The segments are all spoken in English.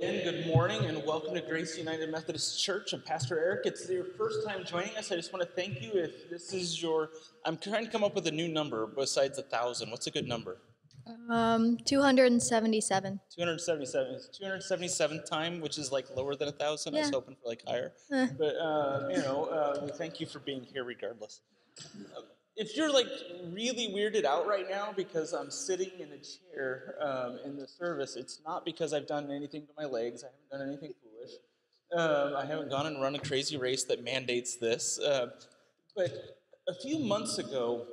Again, good morning and welcome to Grace United Methodist Church. I'm Pastor Eric. It's your first time joining us. I just want to thank you. If this is I'm trying to come up with a new number besides 1,000. What's a good number? 277. 277. It's 277th time, which is like lower than 1,000. I was hoping for like higher. But, we thank you for being here regardless. If you're like really weirded out right now because I'm sitting in a chair in the service, it's not because I've done anything to my legs. I haven't done anything foolish. I haven't gone and run a crazy race that mandates this. But a few months ago,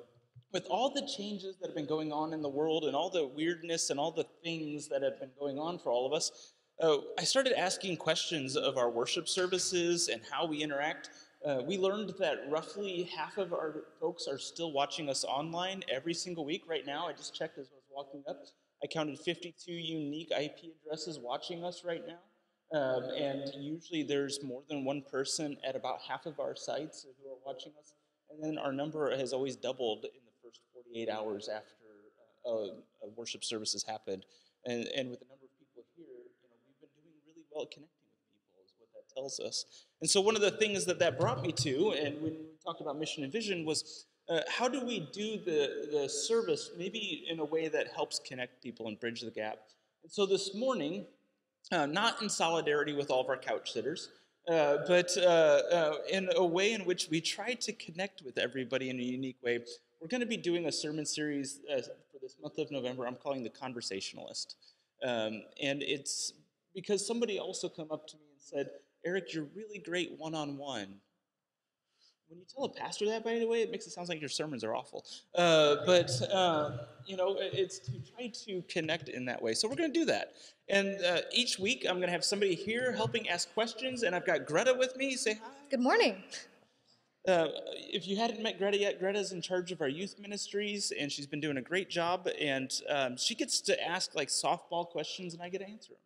with all the changes that have been going on in the world and all the weirdness and all the things that have been going on for all of us, I started asking questions of our worship services and how we interact. We learned that roughly half of our folks are still watching us online every single week. Right now, I just checked as I was walking up. I counted 52 unique IP addresses watching us right now. And usually there's more than one person at about half of our sites who are watching us. And then our number has always doubled in the first 48 hours after a worship service has happened. And with the number of people here, we've been doing really well at connecting is what that tells us. And so one of the things that brought me to, and when we talked about mission and vision, was how do we do the service maybe in a way that helps connect people and bridge the gap? And so this morning, not in solidarity with all of our couch sitters, but in a way in which we try to connect with everybody in a unique way, we're going to be doing a sermon series for this month of November I'm calling the Conversationalist. And it's because somebody also come up to me and said, Eric, you're really great one-on-one. When you tell a pastor that, by the way, it makes it sound like your sermons are awful. It's to try to connect in that way. So we're going to do that. And each week, I'm going to have somebody here helping ask questions, and I've got Greta with me. Say hi. Good morning. If you hadn't met Greta yet, Greta's in charge of our youth ministries, and she's been doing a great job. And she gets to ask like softball questions, and I get to answer them.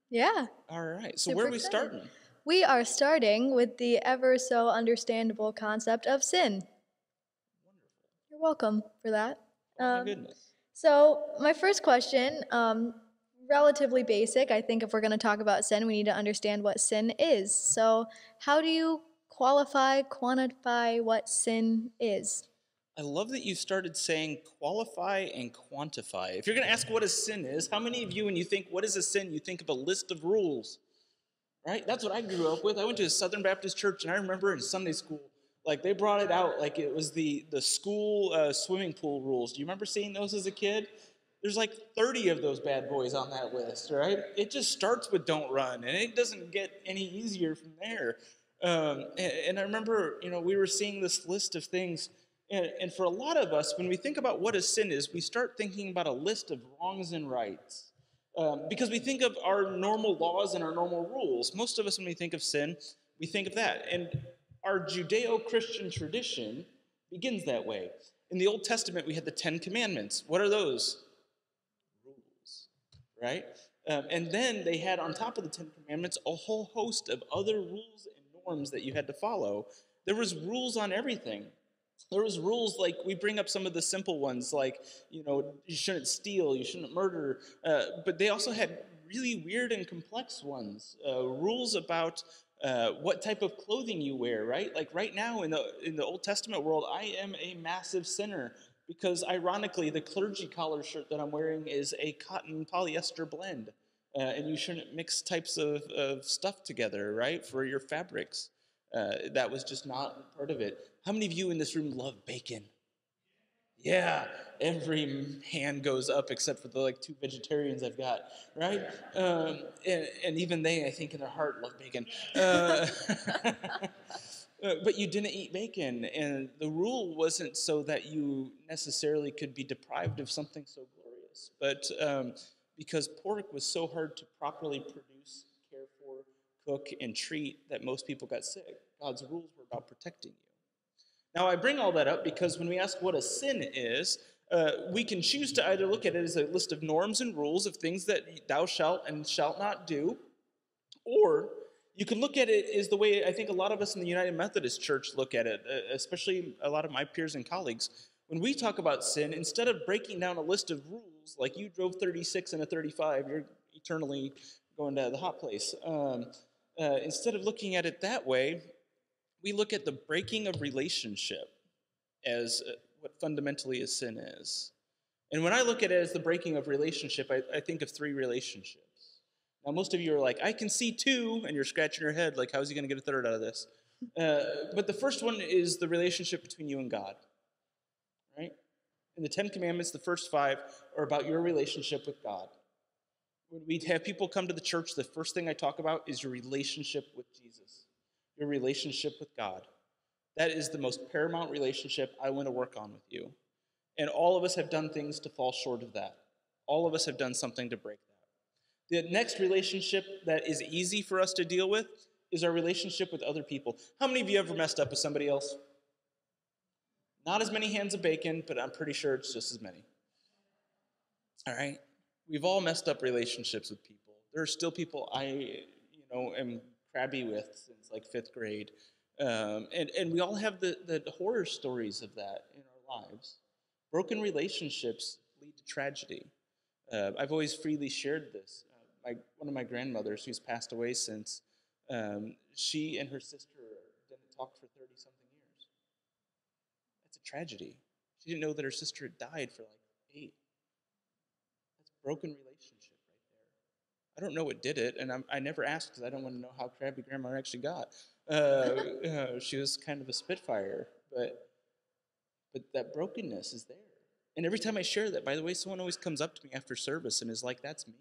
Yeah. All right. So where are we starting? We are starting with the ever so understandable concept of sin. Wonderful. You're welcome for that. Oh, my goodness. So my first question, relatively basic. I think if we're going to talk about sin, we need to understand what sin is. So how do you quantify what sin is? I love that you started saying qualify and quantify. If you're going to ask what a sin is, how many of you, when you think what is a sin, you think of a list of rules, right? That's what I grew up with. I went to a Southern Baptist church, and I remember in Sunday school, like they brought it out like it was the school swimming pool rules. Do you remember seeing those as a kid? There's like 30 of those bad boys on that list, right? It just starts with don't run, and it doesn't get any easier from there. And I remember, we were seeing this list of things. And for a lot of us, when we think about what a sin is, we start thinking about a list of wrongs and rights. Because we think of our normal laws and our normal rules. Most of us, when we think of sin, we think of that. And our Judeo-Christian tradition begins that way. In the Old Testament, we had the 10 Commandments. What are those? Rules, right? And then they had, on top of the 10 Commandments, a whole host of other rules and norms that you had to follow. There was rules on everything. There was rules like, we bring up some of the simple ones, like, you shouldn't steal, you shouldn't murder, but they also had really weird and complex ones. Rules about what type of clothing you wear, right? Like right now in the Old Testament world, I am a massive sinner because ironically, the clergy collar shirt that I'm wearing is a cotton polyester blend. And you shouldn't mix types of stuff together, right, for your fabrics. That was just not part of it. How many of you in this room love bacon? Yeah, every hand goes up except for the 2 vegetarians I've got, right? And even they, I think, in their heart love bacon. But you didn't eat bacon, and the rule wasn't so that you necessarily could be deprived of something so glorious, but because pork was so hard to properly produce, care for, cook, and treat that most people got sick. God's rules were about protecting you. Now, I bring all that up because when we ask what a sin is, we can choose to either look at it as a list of norms and rules of things that thou shalt and shalt not do, or you can look at it as the way I think a lot of us in the United Methodist Church look at it, especially a lot of my peers and colleagues. When we talk about sin, instead of breaking down a list of rules, like you drove 36 and a 35, you're eternally going to the hot place. Instead of looking at it that way, we look at the breaking of relationship as what fundamentally a sin is. And when I look at it as the breaking of relationship, I think of 3 relationships. Now, most of you are like, I can see 2, and you're scratching your head, like, how's he going to get a 3rd out of this? But the first one is the relationship between you and God, right? In the 10 Commandments, the first 5 are about your relationship with God. When we have people come to the church, the first thing I talk about is your relationship with Jesus, your relationship with God. That is the most paramount relationship I want to work on with you. And all of us have done things to fall short of that. All of us have done something to break that. The next relationship that is easy for us to deal with is our relationship with other people. How many of you ever messed up with somebody else? Not as many hands of bacon, but I'm pretty sure it's just as many. All right? We've all messed up relationships with people. There are still people I, am crabby with since like 5th grade. And we all have the horror stories of that in our lives. Broken relationships lead to tragedy. I've always freely shared this. One of my grandmothers, who's passed away since, she and her sister didn't talk for 30-something years. That's a tragedy. She didn't know that her sister had died for like 8. That's a broken relationship right there. I don't know what did it, and I never asked because I don't want to know how crabby Grandma actually got. She was kind of a spitfire, but that brokenness is there. And every time I share that, by the way, someone always comes up to me after service and is like, that's me,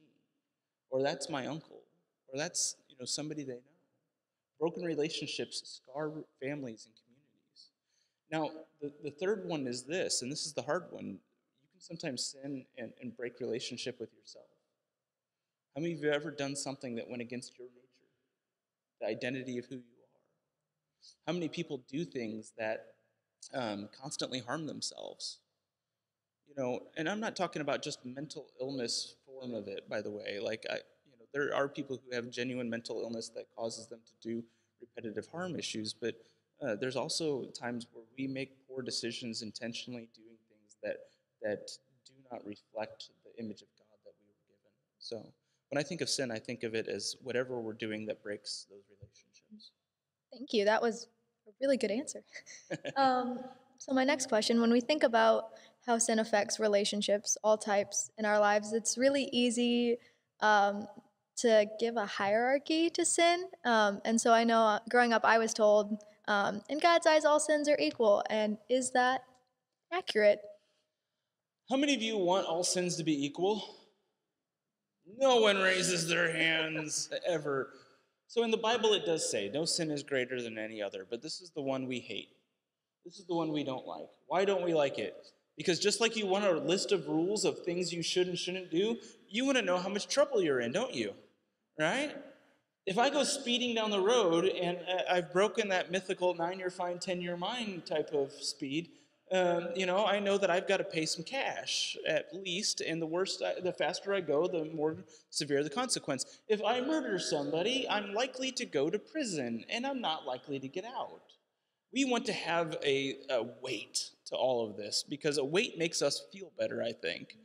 or that's my uncle, or that's somebody they know. Broken relationships scar families and communities. Now, the third one is this, and this is the hard one. You can sometimes sin and break relationship with yourself. How many of you have ever done something that went against your nature, the identity of who you are? How many people do things that constantly harm themselves? And I'm not talking about just mental illness form of it, by the way. There are people who have genuine mental illness that causes them to do repetitive harm issues, but there's also times where we make poor decisions intentionally doing things that do not reflect the image of God that we were given. So when I think of sin, I think of it as whatever we're doing that breaks those relationships. Thank you. That was a really good answer. So my next question, when we think about how sin affects relationships, all types in our lives, it's really easy to give a hierarchy to sin. And so I know growing up I was told, in God's eyes all sins are equal. And is that accurate? How many of you want all sins to be equal? No one raises their hands ever. So in the Bible it does say, no sin is greater than any other, but this is the one we hate. This is the one we don't like. Why don't we like it? Because just like you want a list of rules of things you should and shouldn't do, you want to know how much trouble you're in, don't you? Right? If I go speeding down the road and I've broken that mythical 9-year fine, 10-year mine type of speed, I know that I've got to pay some cash at least, and the faster I go, the more severe the consequence. If I murder somebody, I'm likely to go to prison, and I'm not likely to get out. We want to have a weight to all of this because a weight makes us feel better, I think.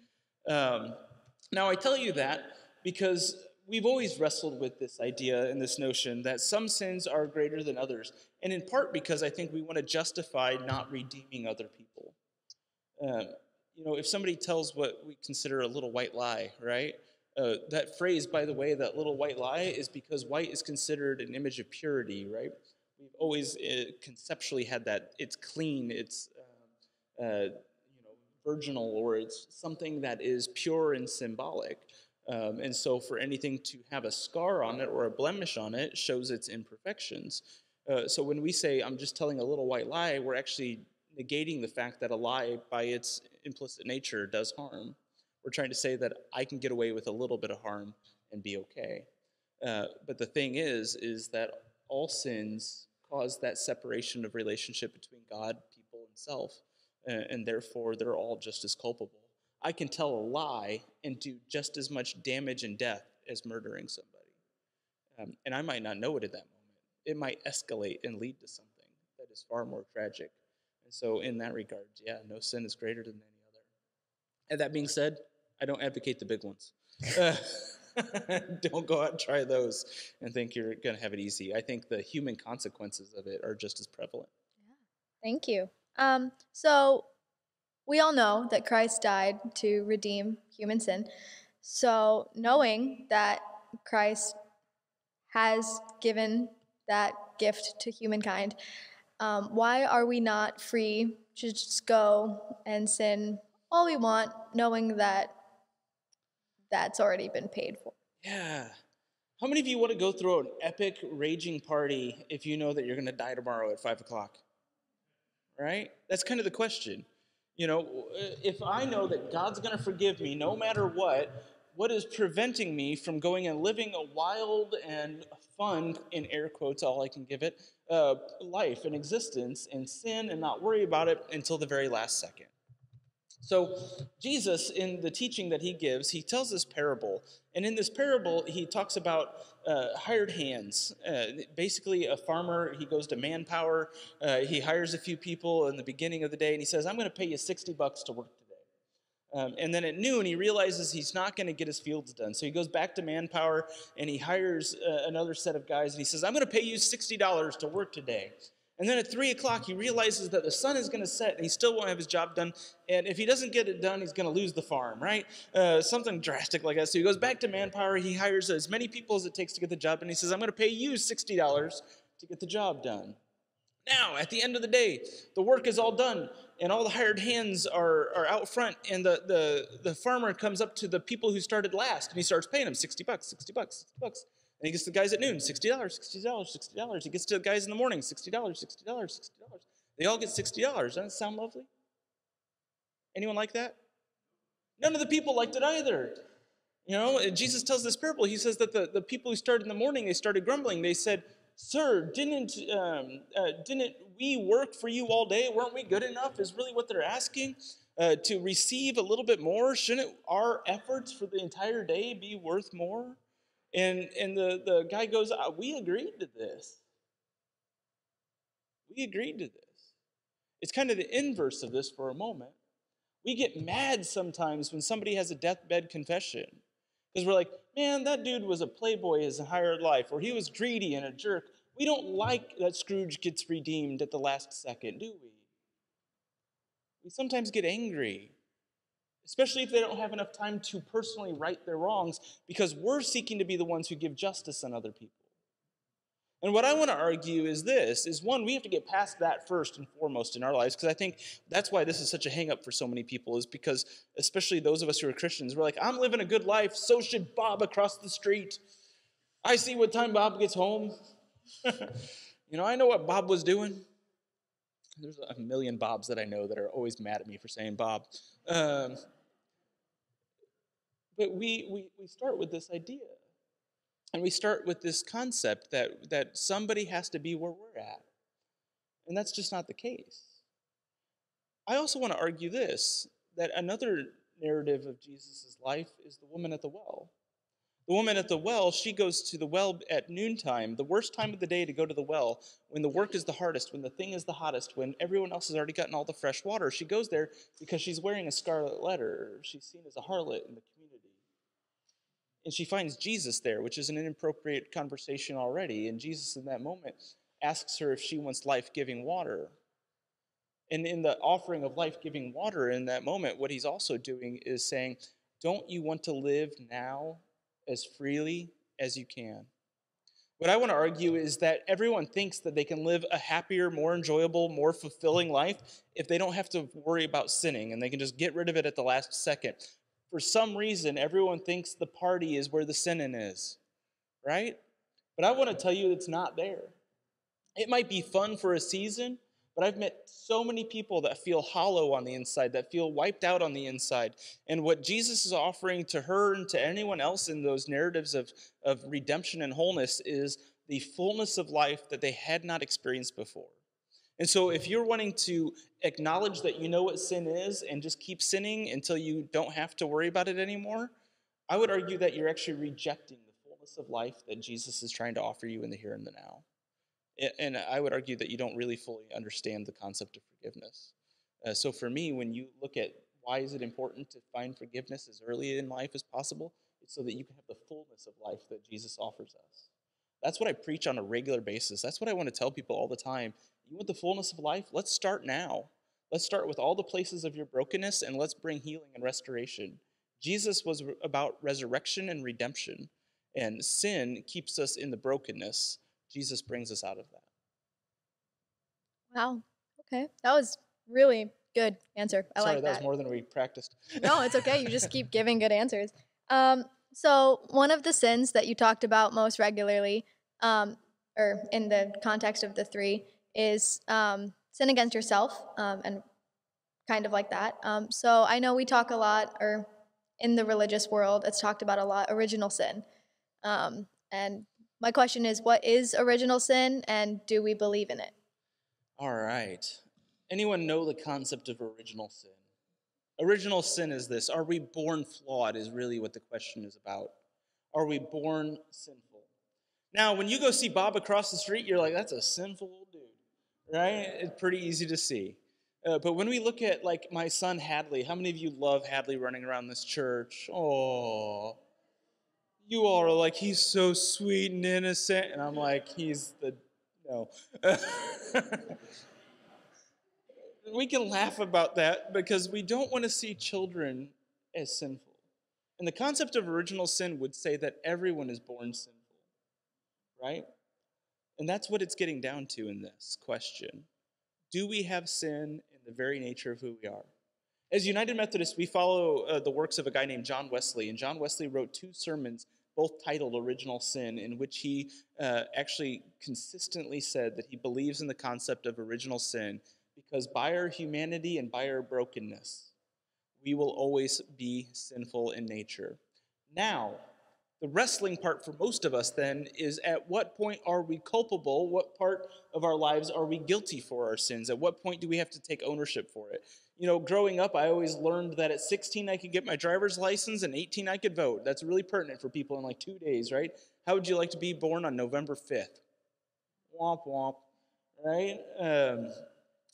Now, I tell you that because we've always wrestled with this idea and this notion that some sins are greater than others, and in part because I think we want to justify not redeeming other people. If somebody tells what we consider a little white lie, right? That phrase, by the way, that little white lie, is because white is considered an image of purity, right? We've always conceptually had that. It's clean, it's virginal, or it's something that is pure and symbolic. And so for anything to have a scar on it or a blemish on it shows its imperfections. So when we say, I'm just telling a little white lie, we're actually negating the fact that a lie, by its implicit nature, does harm. We're trying to say that I can get away with a little bit of harm and be okay. But the thing is that all sins cause that separation of relationship between God, people, and self, and therefore they're all just as culpable. I can tell a lie and do just as much damage and death as murdering somebody. And I might not know it at that moment. It might escalate and lead to something that is far more tragic. And so in that regard, yeah, no sin is greater than any other. And that being said, I don't advocate the big ones. Don't go out and try those and think you're going to have it easy. I think the human consequences of it are just as prevalent. Thank you. So we all know that Christ died to redeem human sin. So knowing that Christ has given that gift to humankind, why are we not free to just go and sin all we want, knowing that that's already been paid for? Yeah. How many of you want to go through an epic raging party if you know that you're going to die tomorrow at 5 o'clock? Right? That's kind of the question. You know, if I know that God's going to forgive me no matter what is preventing me from going and living a wild and fun, in air quotes, all I can give it, life and existence and sin and not worry about it until the very last second? So, Jesus, in the teaching that he gives, he tells this parable. And in this parable, he talks about hired hands. Basically, a farmer, he goes to manpower. He hires a few people in the beginning of the day, and he says, I'm going to pay you $60 to work today. And then at noon, he realizes he's not going to get his fields done. So he goes back to manpower, and he hires another set of guys, and he says, I'm going to pay you $60 to work today. And then at 3 o'clock, he realizes that the sun is going to set, and he still won't have his job done. And if he doesn't get it done, he's going to lose the farm, right? Something drastic like that. So he goes back to manpower. He hires as many people as it takes to get the job, and he says, I'm going to pay you $60 to get the job done. Now, at the end of the day, the work is all done, and all the hired hands are out front, and the farmer comes up to the people who started last, and he starts paying them $60, $60, $60. And he gets to the guys at noon, $60, $60, $60. He gets to the guys in the morning, $60, $60, $60. They all get $60. Doesn't that sound lovely? Anyone like that? None of the people liked it either. You know, Jesus tells this parable. He says that the people who started in the morning, they started grumbling. They said, Sir, didn't we work for you all day? Weren't we good enough? Is really what they're asking. To receive a little bit more? Shouldn't our efforts for the entire day be worth more? And the guy goes, we agreed to this. We agreed to this. It's kind of the inverse of this for a moment. We get mad sometimes when somebody has a deathbed confession. Because we're like, man, that dude was a playboy his entire life, or he was greedy and a jerk. We don't like that Scrooge gets redeemed at the last second, do we? We sometimes get angry, especially if they don't have enough time to personally right their wrongs, because we're seeking to be the ones who give justice on other people. And what I want to argue is this, is one, we have to get past that first and foremost in our lives, because I think that's why this is such a hang-up for so many people, is because, especially those of us who are Christians, we're like, I'm living a good life, so should Bob across the street. I see what time Bob gets home. You know, I know what Bob was doing. There's a million Bobs that I know that are always mad at me for saying Bob. But we start with this idea. And we start with this concept that somebody has to be where we're at. And that's just not the case. I also want to argue this, that another narrative of Jesus' life is the woman at the well. The woman at the well, she goes to the well at noontime, the worst time of the day to go to the well, when the work is the hardest, when the thing is the hottest, when everyone else has already gotten all the fresh water. She goes there because she's wearing a scarlet letter. She's seen as a harlot in the community. And she finds Jesus there, which is an inappropriate conversation already. And Jesus, in that moment, asks her if she wants life-giving water. And in the offering of life-giving water in that moment, what he's also doing is saying, don't you want to live now as freely as you can? What I want to argue is that everyone thinks that they can live a happier, more enjoyable, more fulfilling life if they don't have to worry about sinning and they can just get rid of it at the last second. For some reason, everyone thinks the party is where the sinning is, right? But I want to tell you it's not there. It might be fun for a season, but I've met so many people that feel hollow on the inside, that feel wiped out on the inside. And what Jesus is offering to her and to anyone else in those narratives of redemption and wholeness is the fullness of life that they had not experienced before. And so if you're wanting to acknowledge that you know what sin is and just keep sinning until you don't have to worry about it anymore, I would argue that you're actually rejecting the fullness of life that Jesus is trying to offer you in the here and the now. And I would argue that you don't really fully understand the concept of forgiveness. So for me, when you look at why is it important to find forgiveness as early in life as possible, so that you can have the fullness of life that Jesus offers us. That's what I preach on a regular basis. That's what I want to tell people all the time. You want the fullness of life? Let's start now. Let's start with all the places of your brokenness and let's bring healing and restoration. Jesus was about resurrection and redemption, and sin keeps us in the brokenness. Jesus brings us out of that. Wow. Okay. That was really good answer. I Sorry, like that was more than we practiced. No, it's okay. You just keep giving good answers. So one of the sins that you talked about most regularly, or in the context of the three, is sin against yourself, and kind of like that. So I know we talk a lot, or in the religious world, it's talked about a lot, original sin. And my question is, what is original sin, and do we believe in it? All right. Anyone know the concept of original sin? Original sin is this: are we born flawed, is really what the question is about. Are we born sinful? Now, when you go see Bob across the street, you're like, that's a sinful old dude, right? It's pretty easy to see. But when we look at, like, my son Hadley, how many of you love Hadley running around this church? Oh, you all are like, he's so sweet and innocent. And I'm like, he's the, no. We can laugh about that because we don't want to see children as sinful. And the concept of original sin would say that everyone is born sinful, right? And that's what it's getting down to in this question. Do we have sin in the very nature of who we are? As United Methodists, we follow the works of a guy named John Wesley, and John Wesley wrote 2 sermons, both titled Original Sin, in which he actually consistently said that he believes in the concept of original sin because by our humanity and by our brokenness, we will always be sinful in nature. Now, the wrestling part for most of us then is, at what point are we culpable? What part of our lives are we guilty for our sins? At what point do we have to take ownership for it? You know, growing up, I always learned that at 16 I could get my driver's license and 18 I could vote. That's really pertinent for people in like 2 days, right? How would you like to be born on November 5th? Womp womp, right?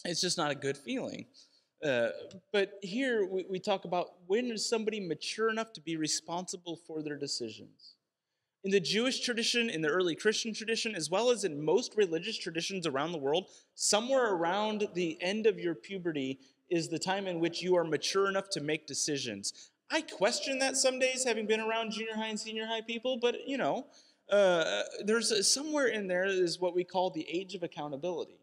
It's just not a good feeling. But here we talk about, when is somebody mature enough to be responsible for their decisions? In the Jewish tradition, in the early Christian tradition, as well as in most religious traditions around the world, somewhere around the end of your puberty is the time in which you are mature enough to make decisions. I question that some days, having been around junior high and senior high people, but there's somewhere in there is what we call the age of accountability.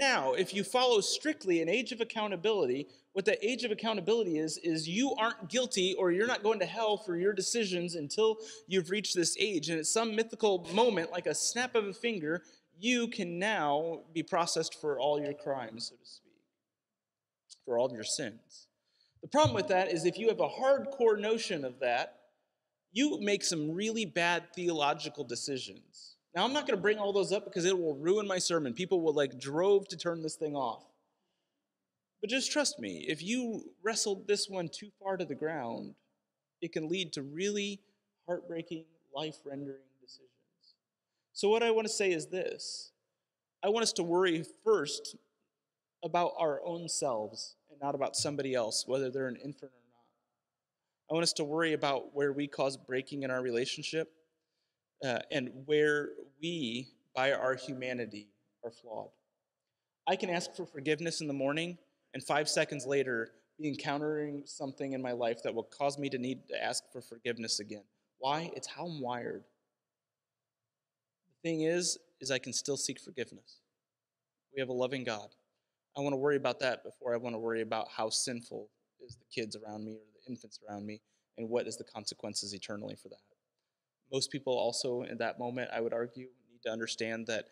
Now, if you follow strictly an age of accountability, what the age of accountability is you aren't guilty, or you're not going to hell for your decisions until you've reached this age. And at some mythical moment, like a snap of a finger, you can now be processed for all your crimes, so to speak, for all of your sins. The problem with that is, if you have a hardcore notion of that, you make some really bad theological decisions. Now, I'm not going to bring all those up because it will ruin my sermon. People will drove to turn this thing off. But just trust me, if you wrestled this one too far to the ground, it can lead to really heartbreaking, life-rendering decisions. So what I want to say is this: I want us to worry first about our own selves and not about somebody else, whether they're an infant or not. I want us to worry about where we cause breaking in our relationship, and where we, by our humanity, are flawed. I can ask for forgiveness in the morning, and 5 seconds later, be encountering something in my life that will cause me to need to ask for forgiveness again. Why? It's how I'm wired. The thing is I can still seek forgiveness. We have a loving God. I want to worry about that before I want to worry about how sinful is the kids around me or the infants around me, and what is the consequences eternally for that. Most people also, in that moment, I would argue, need to understand that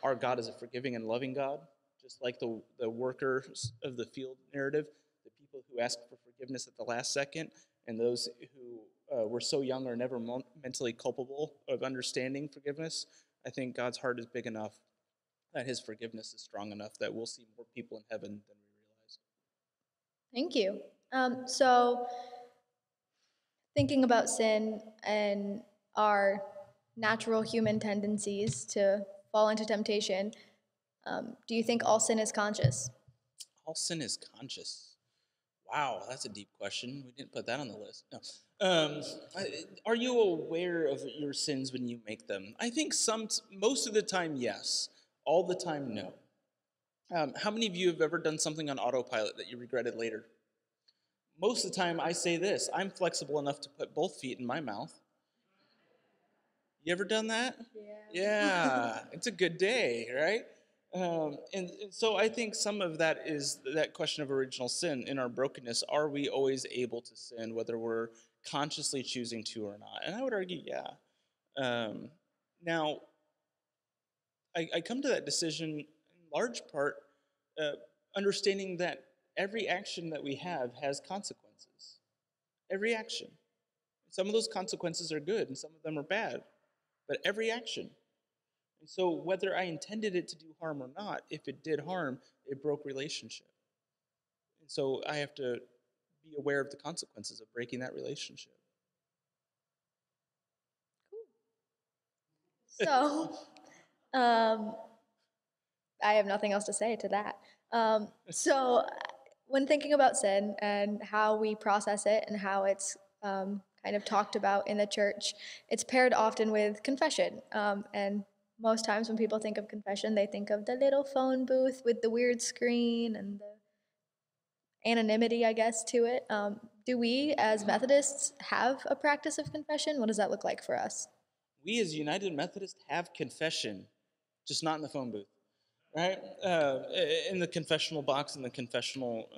our God is a forgiving and loving God, just like the workers of the field narrative, the people who ask for forgiveness at the last second, and those who were so young or never mentally culpable of understanding forgiveness. I think God's heart is big enough that his forgiveness is strong enough that we'll see more people in heaven than we realize. Thank you. So thinking about sin and our natural human tendencies to fall into temptation, do you think all sin is conscious? All sin is conscious. Wow, that's a deep question. We didn't put that on the list. No. Um, are you aware of your sins when you make them? I think most of the time, yes. All the time, no. How many of you have ever done something on autopilot that you regretted later? Most of the time, I say this: I'm flexible enough to put both feet in my mouth. You ever done that? Yeah, it's a good day, right? And so I think some of that is that question of original sin in our brokenness. Are we always able to sin, whether we're consciously choosing to or not? And I would argue, yeah. Um, now, I come to that decision in large part uh, understanding that every action that we have has consequences. Every action. Some of those consequences are good and some of them are bad, but every action. And so, whether I intended it to do harm or not, if it did harm, it broke relationship. And so, I have to be aware of the consequences of breaking that relationship. So, um, I have nothing else to say to that. So, when thinking about sin and how we process it and how it's kind of talked about in the church, it's paired often with confession. And most times when people think of confession, they think of the little phone booth with the weird screen and the anonymity, I guess, to it. Do we, as Methodists, have a practice of confession? What does that look like for us? We as United Methodists have confession, just not in the phone booth, right? In the confessional box, in the confessional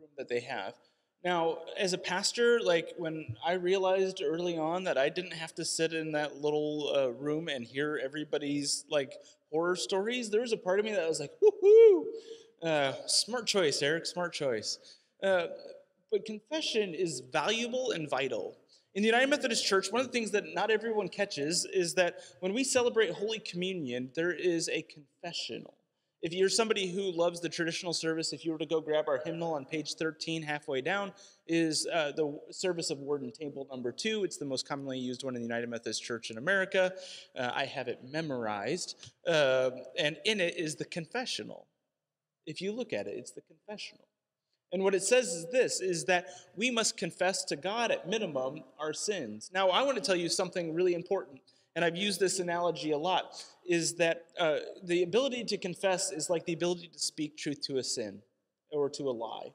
room that they have. Now, as a pastor, like when I realized early on that I didn't have to sit in that little room and hear everybody's like horror stories, there was a part of me that was like, woohoo! Smart choice, Eric, smart choice. Uh, but confession is valuable and vital. In the United Methodist Church, one of the things that not everyone catches is that when we celebrate Holy Communion, there is a confessional. If you're somebody who loves the traditional service, if you were to go grab our hymnal on page 13, halfway down, is the service of Word and Table number 2. It's the most commonly used one in the United Methodist Church in America. I have it memorized. And in it is the confessional. If you look at it, it's the confessional. And what it says is this, is that we must confess to God at minimum our sins. Now, I want to tell you something really important, and I've used this analogy a lot, is that the ability to confess is like the ability to speak truth to a sin or to a lie.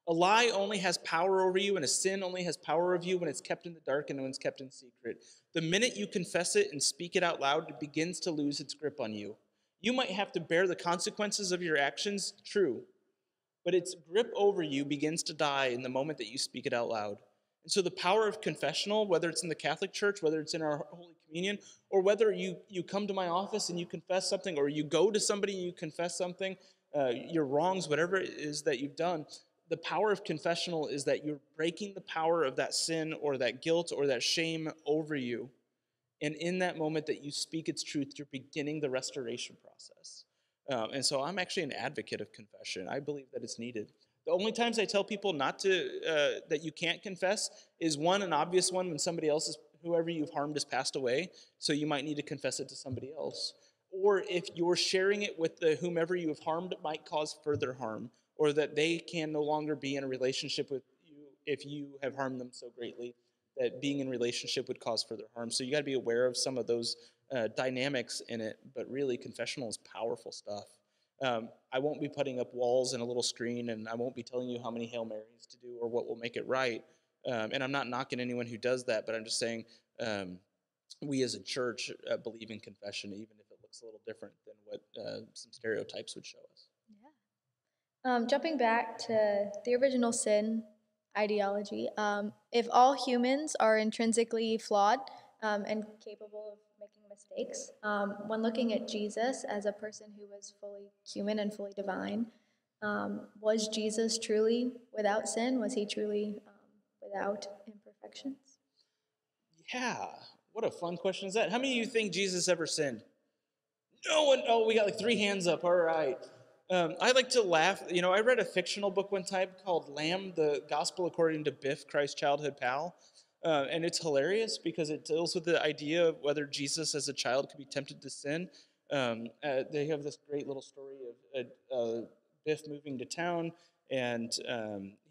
A lie only has power over you, and a sin only has power over you when it's kept in the dark and when it's kept in secret. The minute you confess it and speak it out loud, it begins to lose its grip on you. You might have to bear the consequences of your actions, true, but its grip over you begins to die in the moment that you speak it out loud. And so the power of confessional, whether it's in the Catholic Church, whether it's in our Holy Communion, or whether you come to my office and you confess something, or you go to somebody and you confess something, your wrongs, whatever it is that you've done, the power of confessional is that you're breaking the power of that sin or that guilt or that shame over you. And in that moment that you speak its truth, you're beginning the restoration process. And so I'm actually an advocate of confession. I believe that it's needed. The only times I tell people not to that you can't confess is one, an obvious one, when somebody else is, whoever you've harmed has passed away, so you might need to confess it to somebody else. Or if you're sharing it with the whomever you have harmed, it might cause further harm, or that they can no longer be in a relationship with you if you have harmed them so greatly that being in relationship would cause further harm. So you got to be aware of some of those dynamics in it. But really, confessional is powerful stuff. I won't be putting up walls and a little screen, and I won't be telling you how many Hail Marys to do or what will make it right. And I'm not knocking anyone who does that, but I'm just saying we as a church believe in confession, even if it looks a little different than what some stereotypes would show us. Yeah. Jumping back to the original sin ideology, if all humans are intrinsically flawed and capable of making mistakes, when looking at Jesus as a person who was fully human and fully divine, was Jesus truly without sin? Was he truly without imperfections? Yeah, what a fun question is that? How many of you think Jesus ever sinned? No one. Oh, we got like 3 hands up. All right. I like to laugh. You know, I read a fictional book one time called Lamb, the Gospel According to Biff, Christ's Childhood Pal. And it's hilarious because it deals with the idea of whether Jesus as a child could be tempted to sin. They have this great little story of Biff moving to town, and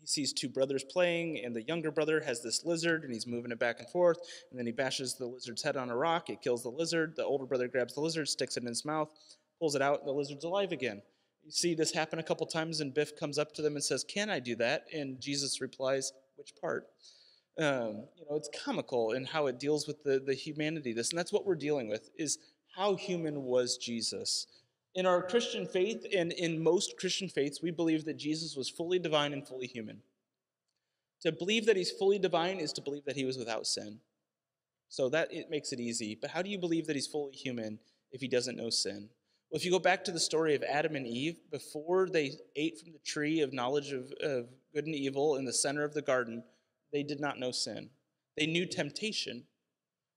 he sees two brothers playing, and the younger brother has this lizard, and he's moving it back and forth, and then he bashes the lizard's head on a rock. It kills the lizard. The older brother grabs the lizard, sticks it in his mouth, pulls it out, and the lizard's alive again. You see this happen a couple times, and Biff comes up to them and says, "Can I do that?" And Jesus replies, "Which part?" It's comical in how it deals with the humanity. And that's what we're dealing with, is how human was Jesus. In our Christian faith, and in most Christian faiths, we believe that Jesus was fully divine and fully human. To believe that he's fully divine is to believe that he was without sin. So that it makes it easy. But how do you believe that he's fully human if he doesn't know sin? Well, if you go back to the story of Adam and Eve, before they ate from the tree of knowledge of good and evil in the center of the garden, they did not know sin. They knew temptation.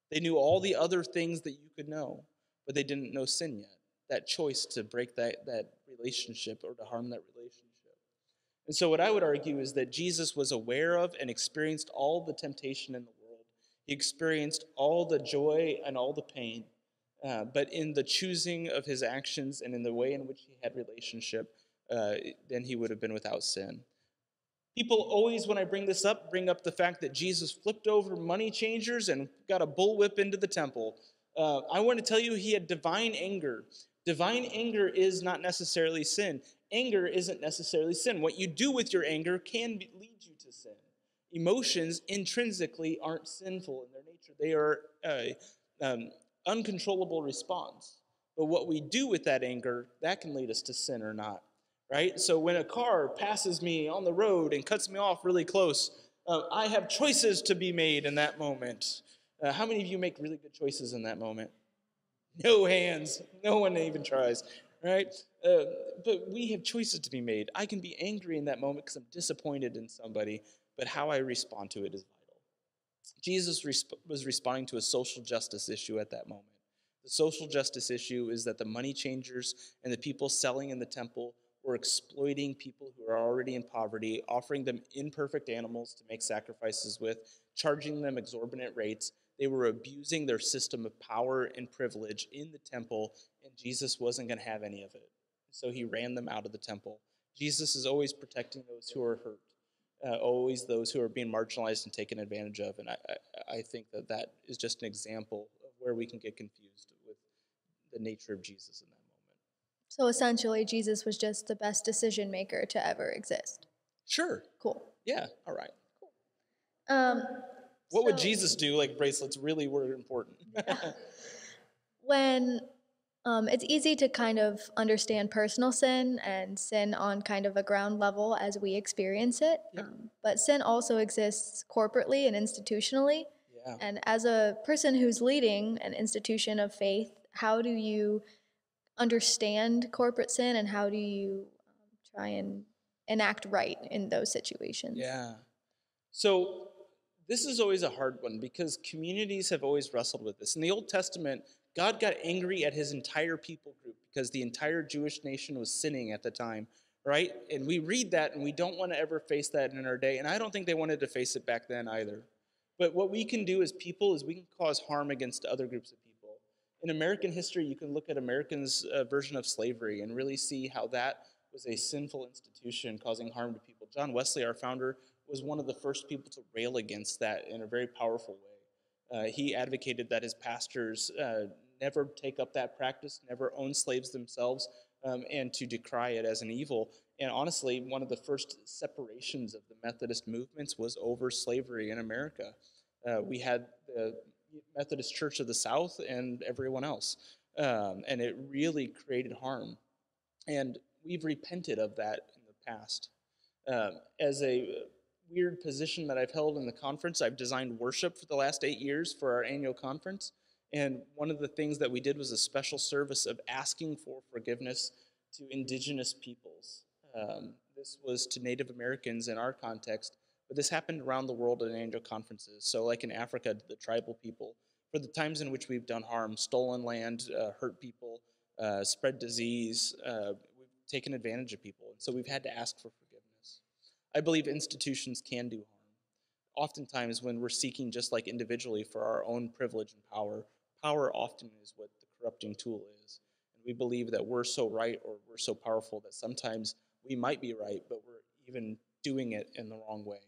They knew all the other things that you could know, but they didn't know sin yet. That choice to break that relationship or to harm that relationship. And so what I would argue is that Jesus was aware of and experienced all the temptation in the world. He experienced all the joy and all the pain. But in the choosing of his actions and in the way in which he had relationship, then he would have been without sin. People always, when I bring this up, bring up the fact that Jesus flipped over money changers and got a bullwhip into the temple. I want to tell you, he had divine anger. Divine anger is not necessarily sin. Anger isn't necessarily sin. What you do with your anger can lead you to sin. Emotions intrinsically aren't sinful in their nature. They are uncontrollable response. But what we do with that anger, that can lead us to sin or not. Right? So when a car passes me on the road and cuts me off really close, I have choices to be made in that moment. How many of you make really good choices in that moment? No hands. No one even tries. Right? But we have choices to be made. I can be angry in that moment because I'm disappointed in somebody, but how I respond to it is vital. Jesus was responding to a social justice issue at that moment. The social justice issue is that the money changers and the people selling in the temple were exploiting people who are already in poverty, offering them imperfect animals to make sacrifices with, charging them exorbitant rates. They were abusing their system of power and privilege in the temple, and Jesus wasn't going to have any of it. So he ran them out of the temple. Jesus is always protecting those who are hurt, always those who are being marginalized and taken advantage of. And I think that is just an example of where we can get confused with the nature of Jesus in that moment. So essentially, Jesus was just the best decision maker to ever exist. Sure. Cool. Yeah. All right. Cool. What would Jesus do? Like, bracelets really were important. When it's easy to kind of understand personal sin and sin on kind of a ground level as we experience it. Yep. But sin also exists corporately and institutionally. Yeah. And as a person who's leading an institution of faith, how do you understand corporate sin and how do you try and enact right in those situations? Yeah. So this is always a hard one because communities have always wrestled with this. In the Old Testament, God got angry at his entire people group because the entire Jewish nation was sinning at the time, right? And we read that and we don't want to ever face that in our day. And I don't think they wanted to face it back then either. But what we can do as people is we can cause harm against other groups of people. In American history, you can look at Americans' version of slavery and really see how that was a sinful institution causing harm to people. John Wesley, our founder, was one of the first people to rail against that in a very powerful way. He advocated that his pastors never take up that practice, never own slaves themselves, and to decry it as an evil. And honestly, one of the first separations of the Methodist movements was over slavery in America. We had the Methodist Church of the South and everyone else. And it really created harm. And we've repented of that in the past. As a weird position that I've held in the conference, I've designed worship for the last 8 years for our annual conference. And one of the things that we did was a special service of asking for forgiveness to indigenous peoples. This was to Native Americans in our context, but this happened around the world at annual conferences. So like in Africa, the tribal people, for the times in which we've done harm, stolen land, hurt people, spread disease, we've taken advantage of people. And so we've had to ask for forgiveness. I believe institutions can do harm. Oftentimes when we're seeking just like individually for our own privilege and power, power often is what the corrupting tool is. And we believe that we're so right or we're so powerful that sometimes we might be right, but we're even doing it in the wrong way.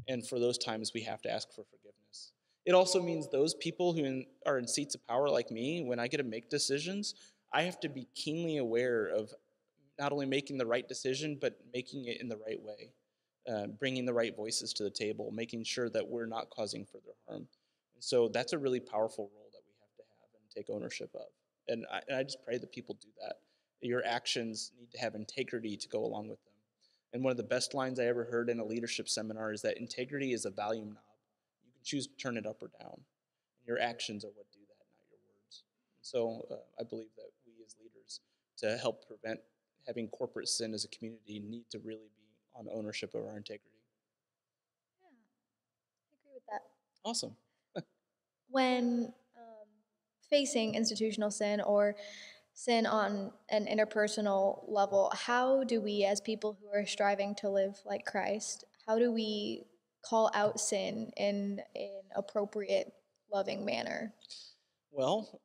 And for those times, we have to ask for forgiveness. It also means those people who are in seats of power like me, when I get to make decisions, I have to be keenly aware of not only making the right decision, but making it in the right way, bringing the right voices to the table, making sure that we're not causing further harm. And so that's a really powerful role that we have to have and take ownership of. And I just pray that people do that. Your actions need to have integrity to go along with them. And one of the best lines I ever heard in a leadership seminar is that integrity is a volume knob. You can choose to turn it up or down. And your actions are what do that, not your words. And so I believe that we as leaders, to help prevent having corporate sin as a community, need to really be on ownership of our integrity. Yeah, I agree with that. Awesome. When facing institutional sin or sin on an interpersonal level, how do we, as people who are striving to live like Christ, how do we call out sin in an appropriate, loving manner? Well,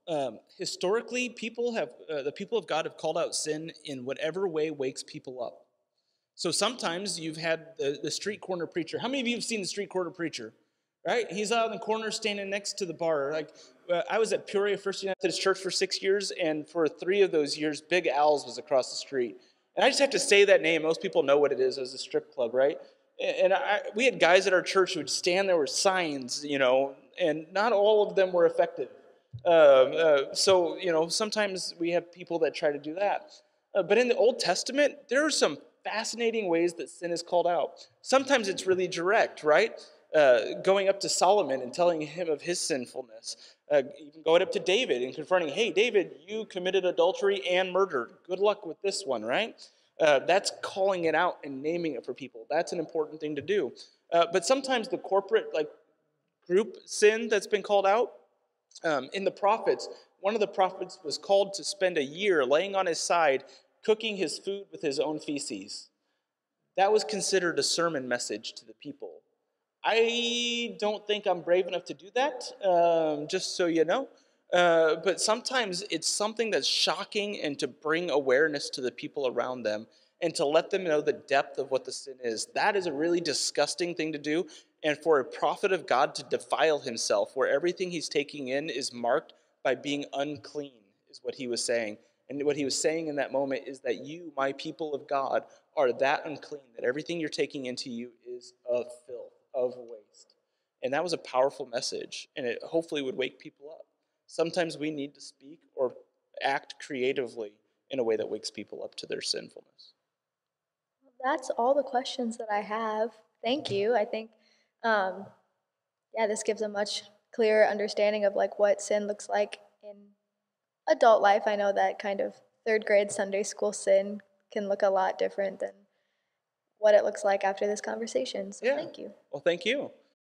historically, the people of God have called out sin in whatever way wakes people up. So sometimes you've had the street corner preacher. How many of you have seen the street corner preacher? Right? He's out in the corner standing next to the bar. Like I was at Peoria First United Methodist Church for 6 years, and for 3 of those years, Big Al's was across the street. And I just have to say that name. Most people know what it is as a strip club, right? And we had guys at our church who would stand there with signs, and not all of them were effective. So sometimes we have people that try to do that. But in the Old Testament, there are some fascinating ways that sin is called out. Sometimes it's really direct, right? Going up to Solomon and telling him of his sinfulness. Even going up to David and confronting, hey, David, you committed adultery and murder. Good luck with this one, right? That's calling it out and naming it for people. That's an important thing to do. But sometimes the corporate group sin that's been called out, in the prophets, one of the prophets was called to spend a year laying on his side, cooking his food with his own feces. That was considered a sermon message to the people. I don't think I'm brave enough to do that, just so you know. But sometimes it's something that's shocking, and to bring awareness to the people around them and to let them know the depth of what the sin is. That is a really disgusting thing to do. And for a prophet of God to defile himself, where everything he's taking in is marked by being unclean, is what he was saying. And what he was saying in that moment is that you, my people of God, are that unclean, that everything you're taking into you is of filth, of waste. And that was a powerful message, and it hopefully would wake people up. Sometimes we need to speak or act creatively in a way that wakes people up to their sinfulness. That's all the questions that I have. Thank you. I think, this gives a much clearer understanding of what sin looks like in adult life. I know that kind of third grade Sunday school sin can look a lot different than what it looks like after this conversation. So thank you. Well, thank you.